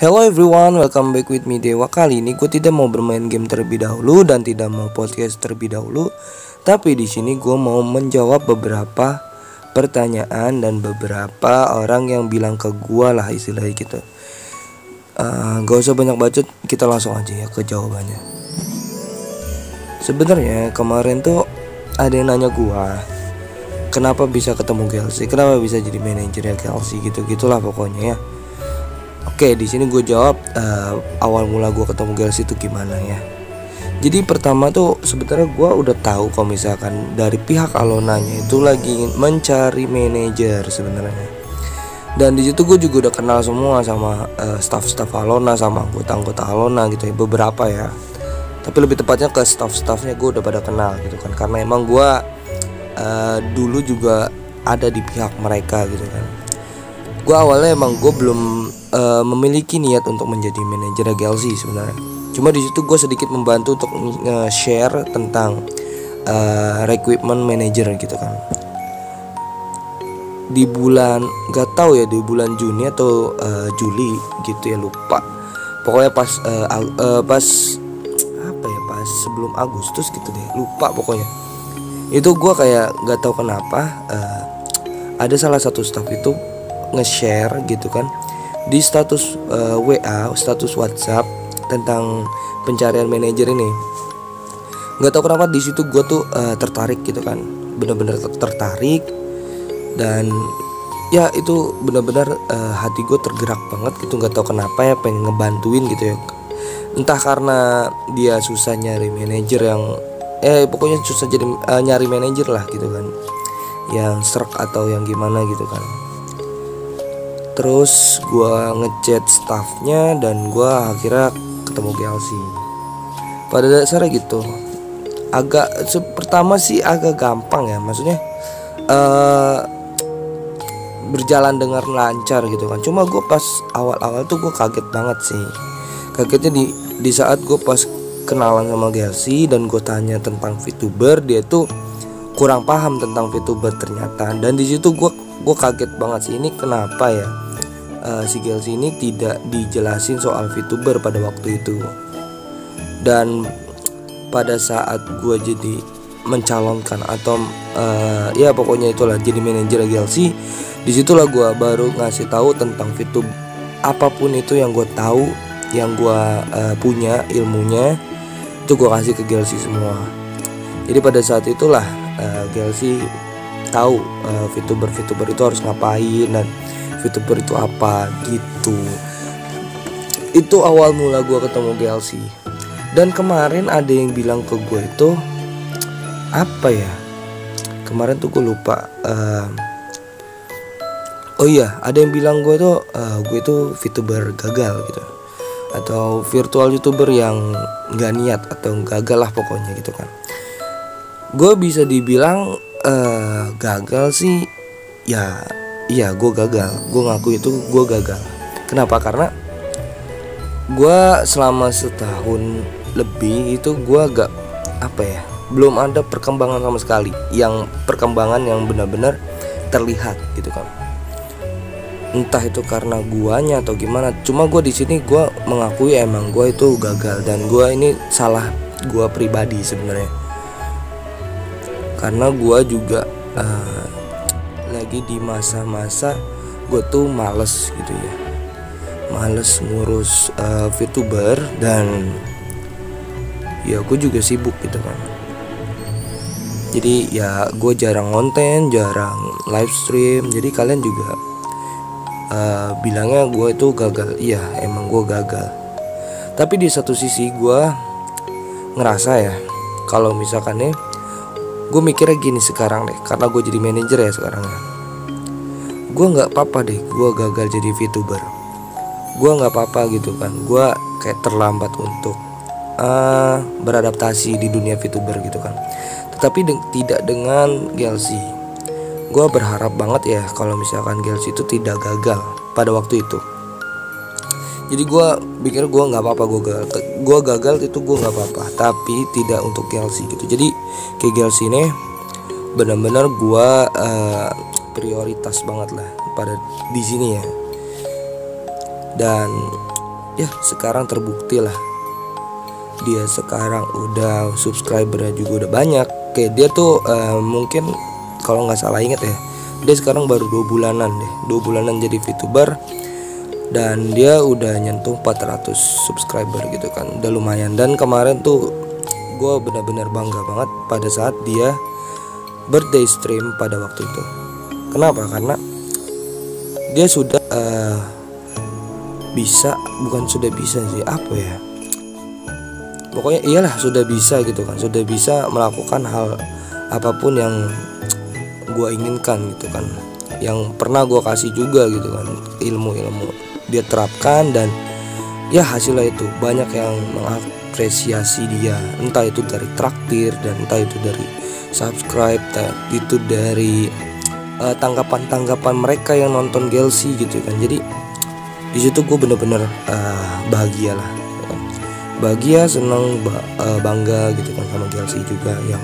Hello everyone, welcome back with me Dewa. Kali ini gue tidak mau bermain game terlebih dahulu dan tidak mau podcast terlebih dahulu. Tapi di sini gue mau menjawab beberapa pertanyaan dan beberapa orang yang bilang ke gue lah istilahnya gitu. Gak usah banyak bacot, kita langsung aja ya ke jawabannya. Sebenarnya kemarin tuh ada yang nanya gue, kenapa bisa ketemu Galaxy, kenapa bisa jadi manajernya Galaxy gitu-gitulah pokoknya ya. Oke, di sini gue jawab awal mula gue ketemu Galaxy itu gimana ya. Jadi pertama tuh sebenarnya gue udah tahu kalau misalkan dari pihak Alonanya itu lagi mencari manajer sebenarnya. Dan di situ gue juga udah kenal semua sama staff-staff Alona, sama anggota-anggota Alona gitu ya, beberapa ya. Tapi lebih tepatnya ke staff-staffnya gue udah pada kenal gitu kan, karena emang gue dulu juga ada di pihak mereka gitu kan. Gue awalnya emang gue belum memiliki niat untuk menjadi manajer Galaxy sebenarnya. Cuma di situ gue sedikit membantu untuk nge-share tentang recruitment manager gitu kan. Di bulan gak tahu ya, di bulan Juni atau Juli gitu ya, lupa. Pokoknya pas apa ya, pas sebelum Agustus gitu deh, lupa pokoknya. Itu gue kayak gak tahu kenapa ada salah satu staff itu nge-share gitu kan di status WA, status WhatsApp tentang pencarian manajer ini. Gak tahu kenapa di situ gue tuh tertarik gitu kan, bener-bener tertarik. Dan ya itu benar-benar hati gue tergerak banget gitu, nggak tahu kenapa ya, pengen ngebantuin gitu ya. Entah karena dia susah nyari manajer yang pokoknya susah jadi nyari manajer lah gitu kan, yang serak atau yang gimana gitu kan. Terus gue ngechat staffnya dan gue akhirnya ketemu Galaxy. Pada dasarnya gitu, pertama sih agak gampang ya, maksudnya berjalan dengan lancar gitu kan. Cuma gue pas awal-awal tuh gue kaget banget sih. Kagetnya di saat gue pas kenalan sama Galaxy dan gue tanya tentang VTuber, dia tuh kurang paham tentang VTuber ternyata. Dan di situ gue kaget banget sih, ini kenapa ya si Galaxy ini tidak dijelasin soal VTuber pada waktu itu. Dan pada saat gue jadi mencalonkan atau ya pokoknya itulah jadi manajer Galaxy, disitulah gue baru ngasih tahu tentang VTuber. Apapun itu yang gue tahu, yang gue punya ilmunya, itu gue kasih ke Galaxy semua. Jadi pada saat itulah Galaxy tahu VTuber itu harus ngapain dan VTuber itu apa gitu. Itu awal mula gue ketemu Galaxy. Dan kemarin ada yang bilang ke gue itu apa ya, kemarin tuh gue lupa. Oh iya, ada yang bilang gue itu VTuber gagal gitu, atau virtual YouTuber yang gak niat atau gagal lah pokoknya gitu kan. Gue bisa dibilang gagal sih ya. Iya, gue gagal. Gue ngaku itu gue gagal. Kenapa? Karena gue selama setahun lebih itu gue gak belum ada perkembangan sama sekali, yang perkembangan yang benar-benar terlihat gitu kan. Entah itu karena guanya atau gimana. Cuma gue di sini gue mengakui emang gue itu gagal, dan gue ini salah gue pribadi sebenarnya. Karena gue juga lagi di masa-masa gue tuh males gitu ya, males ngurus VTuber, dan ya gue juga sibuk gitu kan. Jadi ya gue jarang konten, jarang live stream. Jadi kalian juga bilangnya gue itu gagal. Iya, emang gue gagal. Tapi di satu sisi gue ngerasa ya, kalau misalkan nih, gue mikirnya gini sekarang deh, karena gue jadi manajer ya sekarang ya, gue nggak apa-apa deh gue gagal jadi VTuber. Gue nggak apa-apa gitu kan. Gue kayak terlambat untuk beradaptasi di dunia VTuber gitu kan. Tetapi tidak dengan Galaxy. Gue berharap banget ya kalau misalkan Galaxy itu tidak gagal pada waktu itu. Jadi gue pikir gue nggak apa-apa, gue gagal itu gue nggak apa-apa, tapi tidak untuk Galaxy gitu. Jadi kayak Galaxy ini benar-benar gue prioritas banget lah pada di sini ya. Dan ya sekarang terbukti lah, dia sekarang udah subscribernya juga udah banyak. Kayak dia tuh mungkin kalau nggak salah inget ya, dia sekarang baru 2 bulanan jadi VTuber, dan dia udah nyentuh 400 subscriber gitu kan, udah lumayan. Dan kemarin tuh gue benar-benar bangga banget pada saat dia birthday stream pada waktu itu. Kenapa? Karena dia sudah bukan sudah bisa sih, apa ya, pokoknya iyalah sudah bisa gitu kan, sudah bisa melakukan hal apapun yang gue inginkan gitu kan, yang pernah gue kasih juga gitu kan, ilmu-ilmu dia terapkan, dan ya hasilnya itu banyak yang mengapresiasi dia, entah itu dari traktir, dan entah itu dari subscribe, entah itu dari tanggapan mereka yang nonton Gelsey gitu kan. Jadi di situ gue bener-bener bahagia lah, bahagia, senang, bangga gitu kan sama Gelsey juga, yang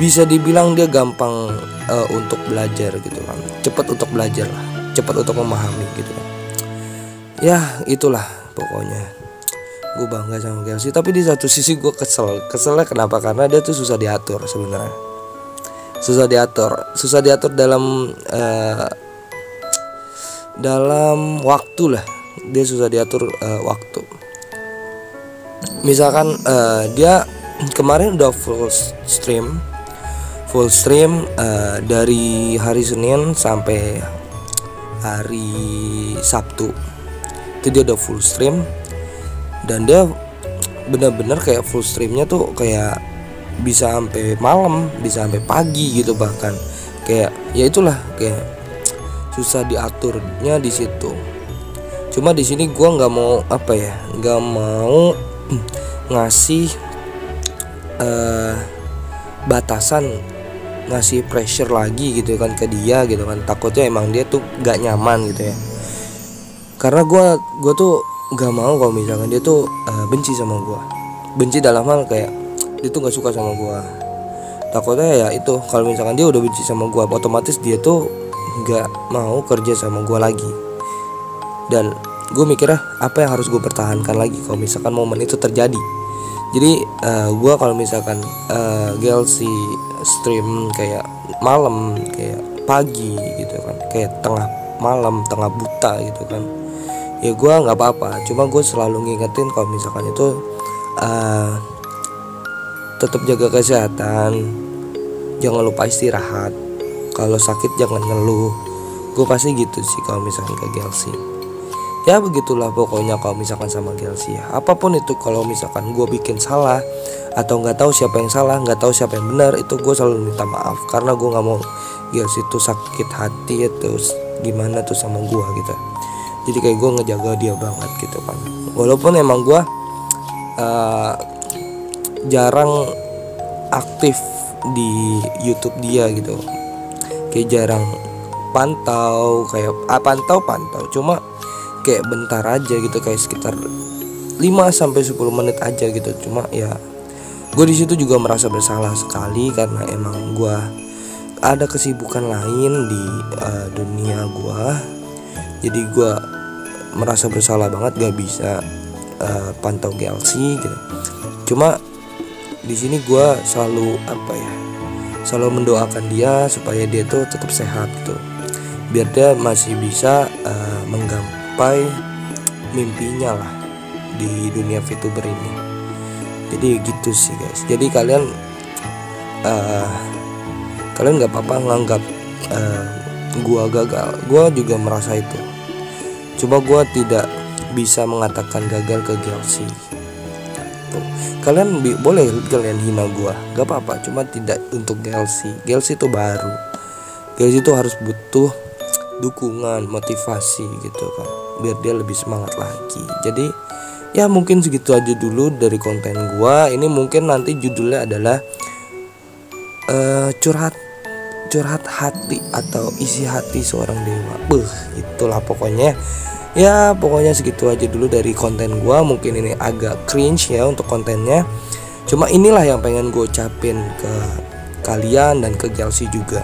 bisa dibilang dia gampang untuk belajar gitu kan, cepat untuk belajar lah, cepat untuk memahami gitu kan. Ya itulah pokoknya gue bangga sama Gelsey. Tapi di satu sisi gue keselnya kenapa? Karena dia tuh susah diatur sebenarnya, susah diatur dalam waktu lah. Dia susah diatur waktu. Misalkan dia kemarin udah full stream dari hari Senin sampai hari Sabtu. Itu dia udah full stream, dan dia benar-benar kayak full streamnya tuh kayak bisa sampai malam, bisa sampai pagi gitu, bahkan kayak ya itulah, kayak susah diaturnya di situ. Cuma di sini gue nggak mau nggak mau ngasih batasan, ngasih pressure lagi gitu kan ke dia gitu kan. Takutnya emang dia tuh nggak nyaman gitu ya. Karena gue tuh nggak mau kalau misalkan dia tuh benci sama gue, benci dalam hal kayak dia tuh nggak suka sama gue. Takutnya ya itu, kalau misalkan dia udah benci sama gue, otomatis dia tuh nggak mau kerja sama gue lagi. Dan gue mikirnya apa yang harus gue pertahankan lagi kalau misalkan momen itu terjadi. Jadi gue kalau misalkan Gelsey stream kayak malam, kayak pagi gitu kan, kayak tengah malam, tengah buta gitu kan, ya gue nggak apa-apa. Cuma gue selalu ngingetin kalau misalkan itu tetap jaga kesehatan, jangan lupa istirahat, kalau sakit jangan ngeluh. Gue pasti gitu sih kalau misalkan ke Gelsey. Ya begitulah pokoknya kalau misalkan sama Gelsey ya. Apapun itu, kalau misalkan gue bikin salah atau nggak tahu siapa yang salah, nggak tahu siapa yang benar, itu gue selalu minta maaf, karena gue nggak mau Gelsey tuh sakit hati terus gimana tuh sama gue gitu. Jadi kayak gue ngejaga dia banget gitu kan. Walaupun emang gue jarang aktif di YouTube dia gitu, kayak jarang pantau, kayak pantau cuma kayak bentar aja gitu, kayak sekitar 5-10 menit aja gitu. Cuma ya gue di situ juga merasa bersalah sekali, karena emang gue ada kesibukan lain di dunia gue. Jadi gue merasa bersalah banget gak bisa pantau Gelsey gitu. Cuma di sini gue selalu selalu mendoakan dia supaya dia tuh tetap sehat gitu, biar dia masih bisa menggapai mimpinya lah di dunia VTuber ini. Jadi gitu sih guys. Jadi kalian nggak apa-apa nganggap gua gagal. Gua juga merasa itu. Cuma gua tidak bisa mengatakan gagal ke Gelsey. Tuh. Kalian boleh kalian hina gua, nggak apa-apa. Cuma tidak untuk Gelsey. Gelsey itu baru. Gelsey itu harus butuh dukungan, motivasi gitu kan, biar dia lebih semangat lagi. Jadi ya mungkin segitu aja dulu dari konten gua. Ini mungkin nanti judulnya adalah curhat hati atau isi hati seorang dewa. Itulah pokoknya. Ya pokoknya segitu aja dulu dari konten gua. Mungkin ini agak cringe ya untuk kontennya, cuma inilah yang pengen gue ucapin ke kalian dan ke Gelsey juga.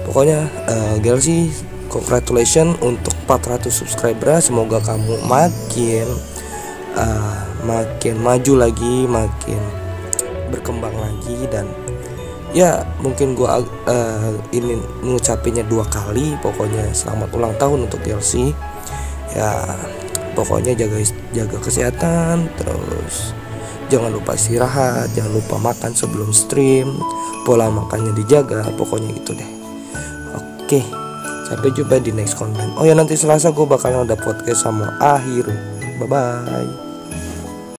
Pokoknya Gelsey, congratulations untuk 400 subscriber. Semoga kamu makin maju lagi, makin berkembang lagi. Dan ya mungkin gua ini ngucapinnya 2 kali. Pokoknya selamat ulang tahun untuk Chelsea. Ya pokoknya jaga kesehatan, terus jangan lupa istirahat, jangan lupa makan sebelum stream, pola makannya dijaga, pokoknya gitu deh. Oke, sampai jumpa di next konten. Oh ya, nanti Selasa gue bakalan ada podcast sama Akhir. Bye bye.